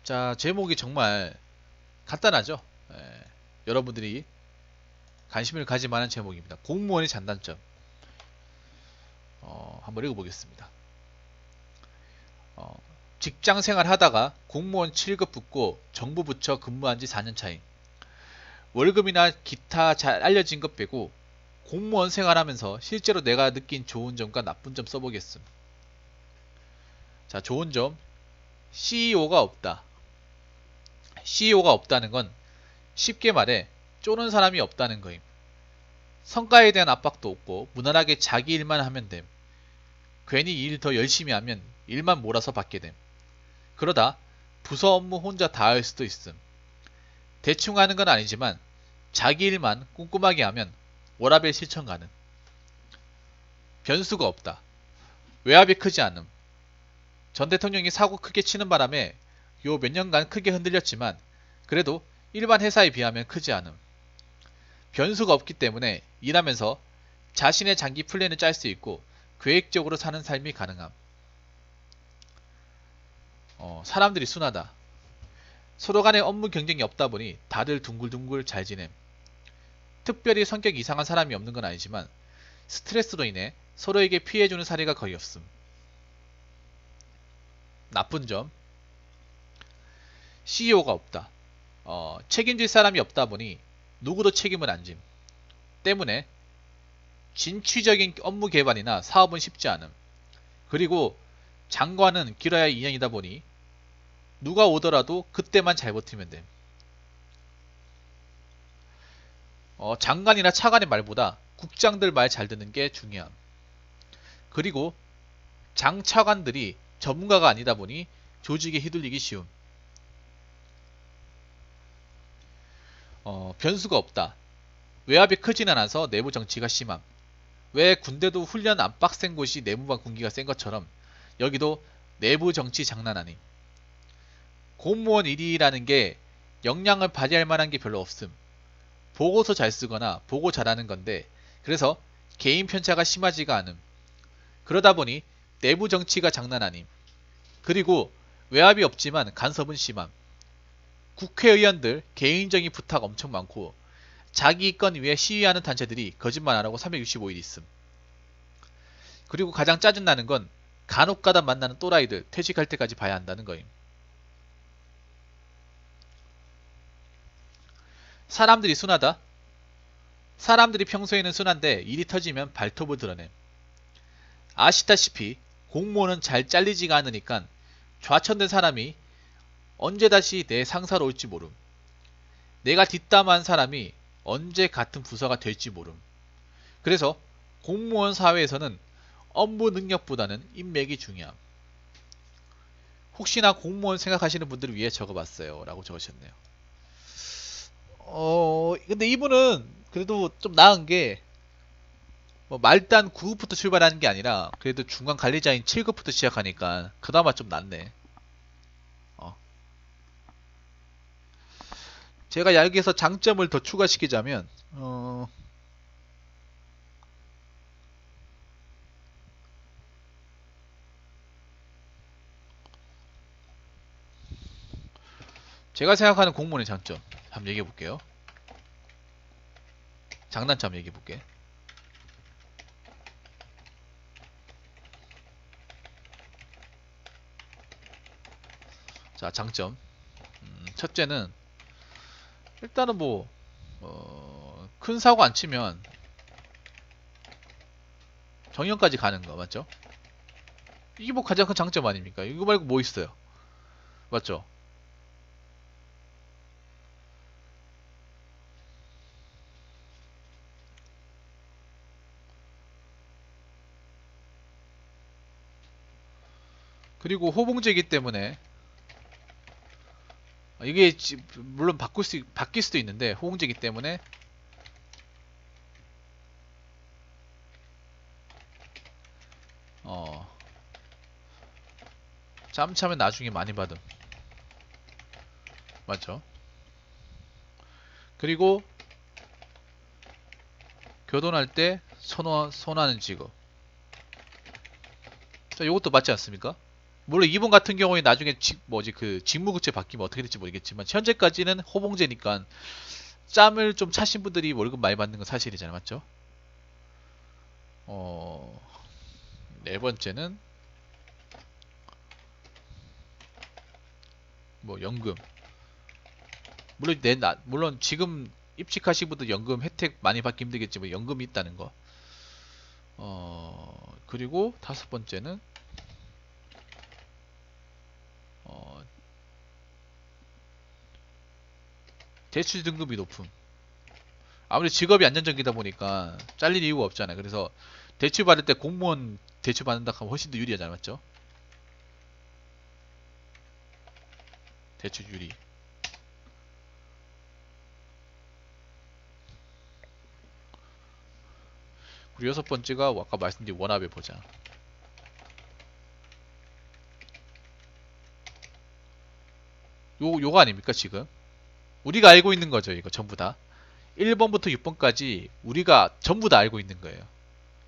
자, 제목이 정말 간단하죠? 예, 여러분들이 관심을 가질 만한 제목입니다. 공무원의 장단점. 한번 읽어보겠습니다. 어, 직장 생활 하다가 공무원 7급 붙고 정부 부처 근무한 지 4년 차임. 월급이나 기타 잘 알려진 것 빼고 공무원 생활하면서 실제로 내가 느낀 좋은 점과 나쁜 점 써보겠음. 자, 좋은 점. CEO가 없다. CEO가 없다는 건 쉽게 말해 쪼는 사람이 없다는 거임. 성과에 대한 압박도 없고 무난하게 자기 일만 하면 됨. 괜히 일 더 열심히 하면 일만 몰아서 받게 됨. 그러다 부서 업무 혼자 다 할 수도 있음. 대충 하는 건 아니지만 자기 일만 꼼꼼하게 하면 워라밸 실천 가능. 변수가 없다. 외압이 크지 않음. 전 대통령이 사고 크게 치는 바람에 요 몇 년간 크게 흔들렸지만 그래도 일반 회사에 비하면 크지 않음. 변수가 없기 때문에 일하면서 자신의 장기 플랜을 짤 수 있고 계획적으로 사는 삶이 가능함. 사람들이 순하다. 서로 간에 업무 경쟁이 없다 보니 다들 둥글둥글 잘 지냄. 특별히 성격 이상한 사람이 없는 건 아니지만 스트레스로 인해 서로에게 피해주는 사례가 거의 없음. 나쁜 점. CEO가 없다. 책임질 사람이 없다 보니 누구도 책임을 안 짐. 때문에 진취적인 업무 개발이나 사업은 쉽지 않음. 그리고 장관은 길어야 2년이다 보니 누가 오더라도 그때만 잘 버티면 돼. 장관이나 차관의 말보다 국장들 말 잘 듣는 게 중요함. 그리고 장차관들이 전문가가 아니다 보니 조직에 휘둘리기 쉬움. 변수가 없다. 외압이 크진 않아서 내부 정치가 심함. 왜 군대도 훈련 안 빡센 곳이 내무반 군기가 센 것처럼 여기도 내부 정치 장난 아님. 공무원 일이라는 게 역량을 발휘할 만한 게 별로 없음. 보고서 잘 쓰거나 보고 잘하는 건데 그래서 개인 편차가 심하지가 않음. 그러다 보니 내부 정치가 장난 아님. 그리고 외압이 없지만 간섭은 심함. 국회의원들 개인적인 부탁 엄청 많고 자기 건 위에 시위하는 단체들이 거짓말 안 하고 365일 있음. 그리고 가장 짜증나는 건 간혹가다 만나는 또라이들 퇴직할 때까지 봐야 한다는 거임. 사람들이 순하다? 사람들이 평소에는 순한데 일이 터지면 발톱을 드러냄. 아시다시피 공무원은 잘 잘리지가 않으니까 좌천된 사람이 언제 다시 내 상사로 올지 모름. 내가 뒷담화한 사람이 언제 같은 부서가 될지 모름. 그래서 공무원 사회에서는 업무 능력보다는 인맥이 중요함. 혹시나 공무원 생각하시는 분들을 위해 적어봤어요. 라고 적으셨네요. 근데 이분은 그래도 좀 나은 게, 뭐 말단 9급부터 출발하는 게 아니라, 그래도 중간 관리자인 7급부터 시작하니까, 그나마 좀 낫네. 어. 제가 여기에서 장점을 더 추가시키자면, 제가 생각하는 공무원의 장점, 한번 얘기해 볼게요. 장단점 얘기해 볼게. 자, 장점. 첫째는, 일단은 뭐, 큰 사고 안 치면 정년까지 가는 거 맞죠? 이게 뭐 가장 큰 장점 아닙니까? 이거 말고 뭐 있어요? 맞죠? 그리고 호봉제이기 때문에 이게 물론 바뀔 수도 있는데 호봉제이기 때문에 어, 짬 차면 나중에 많이 받음. 맞죠? 그리고 교돈할 때 선호하는 직업. 자, 이것도 맞지 않습니까? 물론 이분 같은 경우에 나중에 직무급제 바뀌면 어떻게 될지 모르겠지만 현재까지는 호봉제니까 짬을 좀 차신 분들이 월급 많이 받는 건 사실이잖아요, 맞죠? 어, 네 번째는 뭐 연금. 물론 지금 입직하신 분들 연금 혜택 많이 받기 힘들겠지만 연금이 있다는 거. 그리고 다섯 번째는 어, 대출 등급이 높음. 아무리 직업이 안정적이다 보니까 잘릴 이유가 없잖아요. 그래서 대출 받을 때 공무원 대출 받는다 하면 훨씬 더 유리하잖아요, 맞죠? 대출 유리. 그리고 여섯 번째가 아까 말씀드린 원합의 보장. 요거 아닙니까, 지금? 우리가 알고 있는 거죠, 이거 전부 다. 1번부터 6번까지 우리가 전부 다 알고 있는 거예요.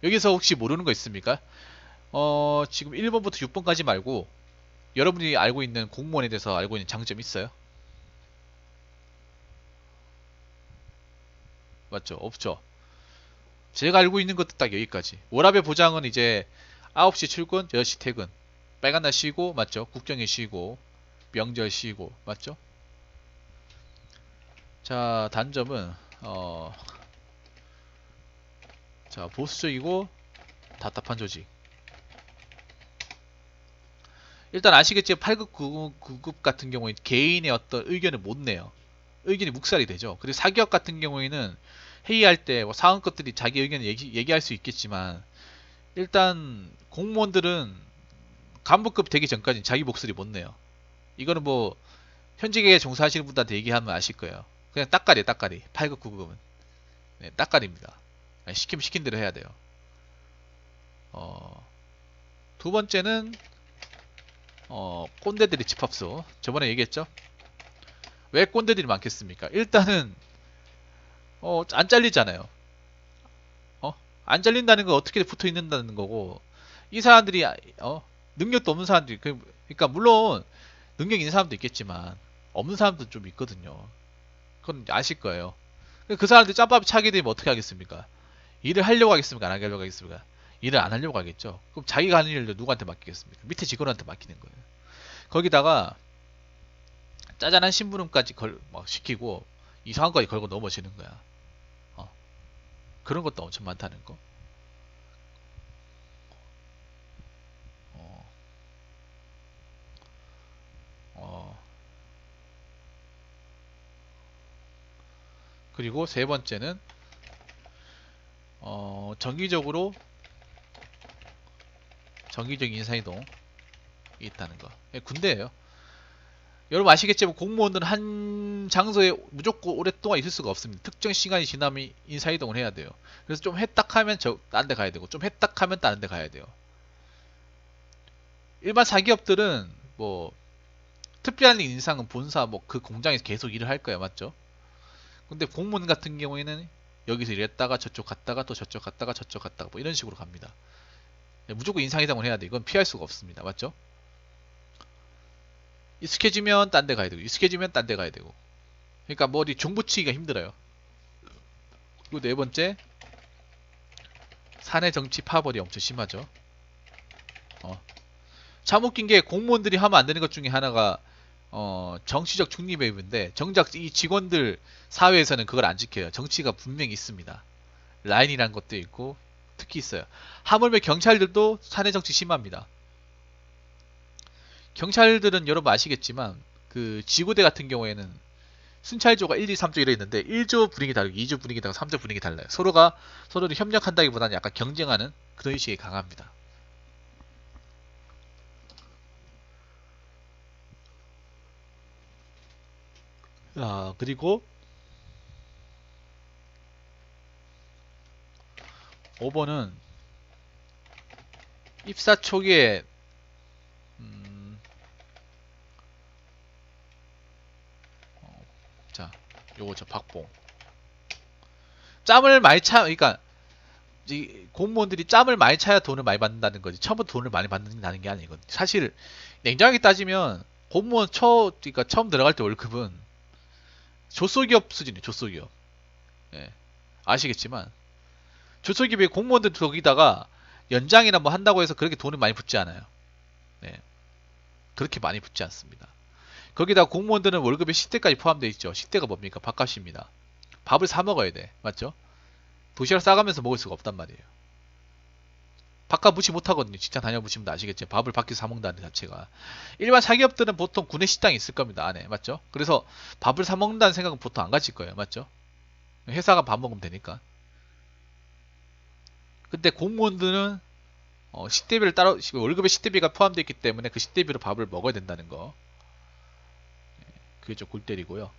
여기서 혹시 모르는 거 있습니까? 지금 1번부터 6번까지 말고 여러분이 알고 있는 공무원에 대해서 알고 있는 장점 있어요? 맞죠? 없죠? 제가 알고 있는 것도 딱 여기까지. 워라밸 보장은 이제 9시 출근, 10시 퇴근. 빨간 날 쉬고, 맞죠? 국경일 쉬고, 명절 쉬고, 맞죠? 자, 단점은, 자, 보수적이고 답답한 조직. 일단 아시겠지만 8급, 9급 같은 경우에 개인의 어떤 의견을 못 내요. 의견이 묵살이 되죠. 그리고 사기업 같은 경우에는 회의할 때뭐 상원급들이 자기 의견을 얘기할 수 있겠지만 일단 공무원들은 간부급 되기 전까지 자기 목소리 못 내요. 이거는 뭐 현직에 종사하시는 분들한테 얘기하면 아실 거예요. 그냥 따까리 8급 9급은 네, 따까리입니다. 시키면 시킨 대로 해야 돼요. 어, 두 번째는 꼰대들이 집합소. 저번에 얘기했죠? 왜 꼰대들이 많겠습니까? 일단은 안 잘리잖아요. 어? 안 잘린다는 건 어떻게 붙어 있는다는 거고 이 사람들이 능력도 없는 사람들이 그러니까 물론 능력 있는 사람도 있겠지만 없는 사람도 좀 있거든요. 그건 아실 거예요. 그 사람들이 짬밥이 차게 되면 어떻게 하겠습니까? 일을 하려고 하겠습니까? 안 하려고 하겠습니까? 일을 안 하려고 하겠죠. 그럼 자기가 하는 일을 누구한테 맡기겠습니까? 밑에 직원한테 맡기는 거예요. 거기다가 짜잔한 심부름까지 막 시키고 이상한 거까지 걸고 넘어지는 거야. 어, 그런 것도 엄청 많다는 거. 어, 어, 그리고 세 번째는 정기적인 인사이동이 있다는 거. 예, 군대예요. 여러분 아시겠지만 공무원들은 한 장소에 무조건 오랫동안 있을 수가 없습니다. 특정 시간이 지나면 인사이동을 해야 돼요. 그래서 좀 했딱하면 딴 데 가야 되고 좀 했딱하면 다른 데 가야 돼요. 일반 사기업들은 뭐 특별한 인상은 본사 뭐 그 공장에서 계속 일을 할 거예요, 맞죠? 근데 공무원 같은 경우에는 여기서 일했다가 저쪽 갔다가 또 저쪽 갔다가 저쪽 갔다가 뭐 이런 식으로 갑니다. 무조건 인상이동을 해야 돼. 이건 피할 수가 없습니다, 맞죠? 익숙해지면 딴 데 가야 되고 익숙해지면 딴 데 가야 되고. 그러니까 뭐 어디 종부치기가 힘들어요. 그리고 네 번째, 사내 정치 파벌이 엄청 심하죠. 어. 참 웃긴 게 공무원들이 하면 안 되는 것 중에 하나가 정치적 중립의인데 정작 이 직원들 사회에서는 그걸 안 지켜요. 정치가 분명히 있습니다. 라인이란 것도 있고 특히 있어요. 하물며 경찰들도 사내 정치 심합니다. 경찰들은 여러분 아시겠지만 그 지구대 같은 경우에는 순찰조가 1, 2, 3조 이래 있는데 1조 분위기 다르고 2조 분위기 다르고 3조 분위기 달라요. 서로가 서로를 협력한다기보다는 약간 경쟁하는 그런 의식이 강합니다. 그리고 5번은 입사 초기에 음, 자 요거 저 박봉 짬을 많이 차 그러니까 이 공무원들이 짬을 많이 차야 돈을 많이 받는다는 거지. 처음부터 돈을 많이 받는다는 게 아니거든. 사실 냉정하게 따지면 공무원 그러니까 처음 들어갈 때 월급은 조소기업 수준이에요. 조소기업. 예, 아시겠지만 조소기업의 공무원들 거기다가 연장이나 뭐 한다고 해서 그렇게 돈을 많이 붙지 않아요. 네, 그렇게 많이 붙지 않습니다. 거기다 공무원들은 월급에 식대까지 포함되어 있죠. 식대가 뭡니까? 밥값입니다. 밥을 사 먹어야 돼. 맞죠? 도시락 싸가면서 먹을 수가 없단 말이에요. 밥값 무시 못하거든요. 직장 다녀보시면 아시겠죠. 밥을 밖에서 사 먹는다는 자체가. 일반 사기업들은 보통 구내 식당이 있을 겁니다. 안에. 맞죠? 그래서 밥을 사 먹는다는 생각은 보통 안 가질 거예요. 맞죠? 회사가 밥 먹으면 되니까. 근데 공무원들은 식대비를 따로 월급에 식대비가 포함되어 있기 때문에 그 식대비로 밥을 먹어야 된다는 거. 그게 좀 골 때리고요.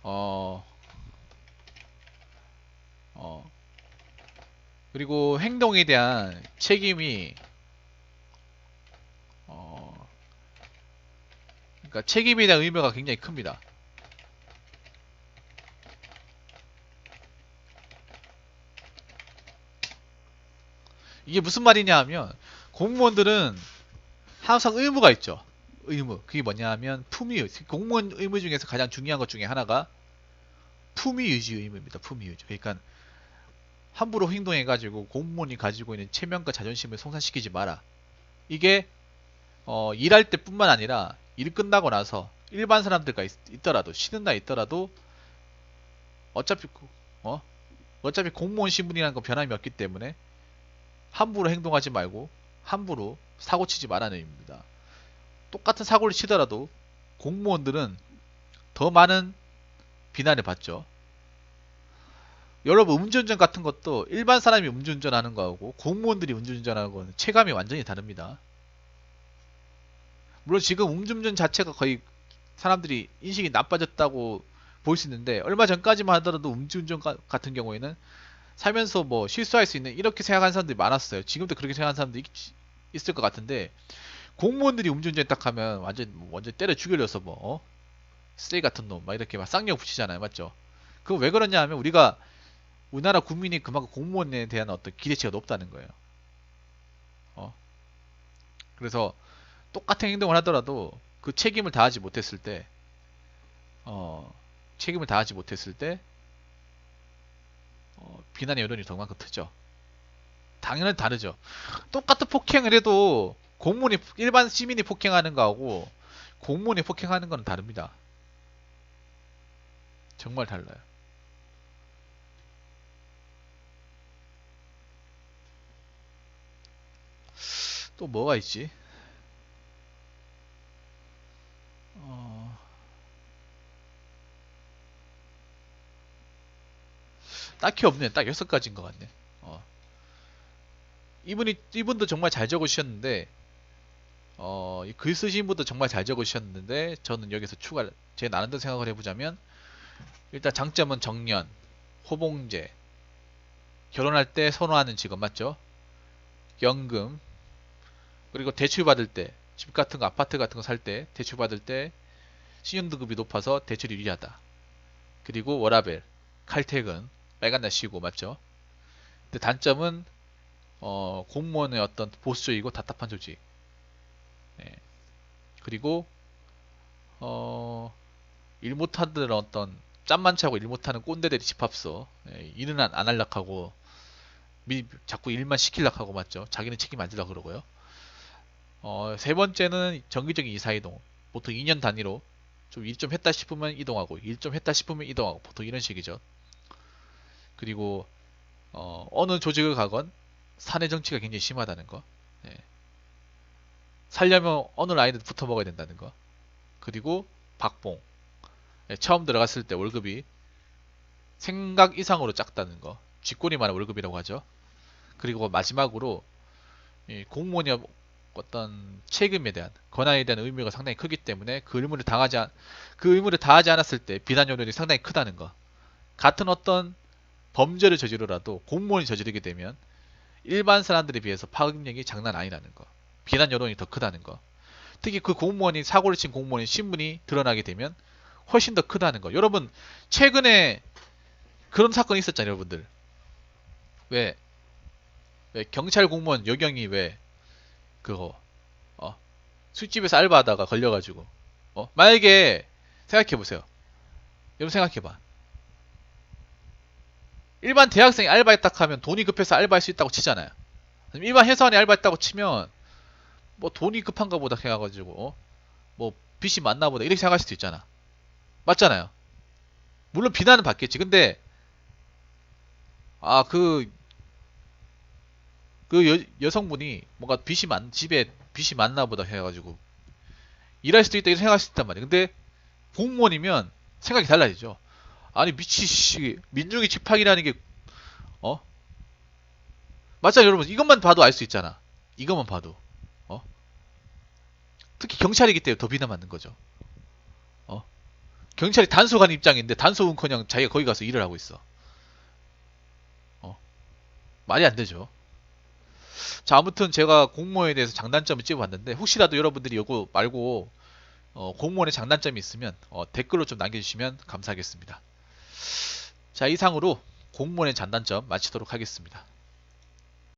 어, 어, 그리고 행동에 대한 책임이 어, 그러니까 책임에 대한 의무가 굉장히 큽니다. 이게 무슨 말이냐 하면 공무원들은 항상 의무가 있죠. 의무. 그게 뭐냐 하면 품위. 공무원 의무 중에서 가장 중요한 것 중에 하나가 품위 유지 의무입니다. 품위 유지. 그러니까 함부로 행동해가지고 공무원이 가지고 있는 체면과 자존심을 손상시키지 마라. 이게 일할 때뿐만 아니라 일 끝나고 나서 일반 사람들과 있더라도 쉬는 날 있더라도 어차피 어? 어차피 공무원 신분이라는 건 변함이 없기 때문에 함부로 행동하지 말고 함부로 사고 치지 말라는 의미입니다. 똑같은 사고를 치더라도 공무원들은 더 많은 비난을 받죠. 여러분 음주운전 같은 것도 일반 사람이 음주운전하는 거하고 공무원들이 음주운전하는 거는 체감이 완전히 다릅니다. 물론 지금 음주운전 자체가 거의 사람들이 인식이 나빠졌다고 볼 수 있는데 얼마 전까지만 하더라도 음주운전 같은 경우에는 살면서 뭐 실수할 수 있는 이렇게 생각하는 사람들이 많았어요. 지금도 그렇게 생각하는 사람들이 있을 것 같은데 공무원들이 음주운전 딱 하면 완전 때려 죽여려서 뭐 쓰레기 같은 놈 막 이렇게 막 쌍욕 붙이잖아요. 맞죠? 그거 왜 그러냐 하면 우리나라 국민이 그만큼 공무원에 대한 어떤 기대치가 높다는 거예요. 어? 그래서 똑같은 행동을 하더라도 그 책임을 다하지 못했을 때 어, 책임을 다하지 못했을 때 비난의 여론이 더 그만큼 크죠. 당연히 다르죠. 똑같은 폭행을 해도 공무원이 일반 시민이 폭행하는 거하고 공무원이 폭행하는 거는 다릅니다. 정말 달라요. 또 뭐가 있지? 어, 딱히 없네. 딱 6가지인 것 같네. 어, 이분도 정말 잘 적으셨는데 이글 쓰신 분도 정말 잘 적으셨는데 저는 여기서 제 나름대로 생각을 해보자면 일단 장점은 정년, 호봉제, 결혼할 때 선호하는 직업 맞죠? 연금, 그리고 대출 받을 때, 집 같은 거, 아파트 같은 거 살 때, 대출 받을 때 신용등급이 높아서 대출이 유리하다. 그리고 워라밸, 칼퇴근, 빨간 날 쉬고 맞죠? 근데 단점은 공무원의 어떤 보수적이고 답답한 조직. 예. 그리고 어, 일 못하는 어떤 짬만 차고 일 못하는 꼰대들이 집합서. 예, 일은 안 할락하고 자꾸 일만 시킬락 하고 맞죠? 자기는 책임 안 지려고 그러고요. 세 번째는 정기적인 이사이동. 보통 2년 단위로 좀 일 좀 했다 싶으면 이동하고 일 좀 했다 싶으면 이동하고 보통 이런 식이죠. 그리고 어느 조직을 가건 사내 정치가 굉장히 심하다는 거. 예. 살려면 어느 라인에 붙어 먹어야 된다는 거. 그리고 박봉. 예, 처음 들어갔을 때 월급이 생각 이상으로 작다는 거. 쥐꼬리 말는 월급이라고 하죠. 그리고 마지막으로 공무원이 어떤 책임에 대한 권한에 대한 의무가 상당히 크기 때문에 그 의무를 다하지 않았을 때 비난 여론이 상당히 크다는 거. 같은 어떤 범죄를 저지르라도 공무원이 저지르게 되면 일반 사람들에 비해서 파급력이 장난 아니라는 거. 비난 여론이 더 크다는 거. 특히 그 공무원이 사고를 친 공무원의 신분이 드러나게 되면 훨씬 더 크다는 거. 여러분 최근에 그런 사건이 있었잖아요, 여러분들. 왜, 왜 경찰 공무원 여경이 왜 그거 어 술집에서 알바하다가 걸려가지고 만약에 생각해보세요. 여러분 생각해봐. 일반 대학생이 알바했다 하면 돈이 급해서 알바할 수 있다고 치잖아요. 일반 회사원이 알바했다고 치면 뭐 돈이 급한가 보다 해가지고 뭐 빚이 많나 보다 이렇게 생각할 수도 있잖아. 맞잖아요. 물론 비난은 받겠지. 근데 아 그 여성분이 뭔가 집에 빚이 많나 보다 해가지고 일할 수도 있다 이렇게 생각할 수 있단 말이야. 근데 공무원이면 생각이 달라지죠. 아니 미치시 민중이 집합이라는 게 어? 맞잖아 여러분. 이것만 봐도 알 수 있잖아. 이것만 봐도 어? 특히 경찰이기 때문에 더 비난받는 거죠. 어? 경찰이 단속하는 입장인데 단속은커녕 자기가 거기 가서 일을 하고 있어. 어? 말이 안 되죠. 자 아무튼 제가 공무원에 대해서 장단점을 찝어봤는데 혹시라도 여러분들이 이거 말고 공무원의 장단점이 있으면 댓글로 좀 남겨주시면 감사하겠습니다. 자 이상으로 공무원의 장단점 마치도록 하겠습니다.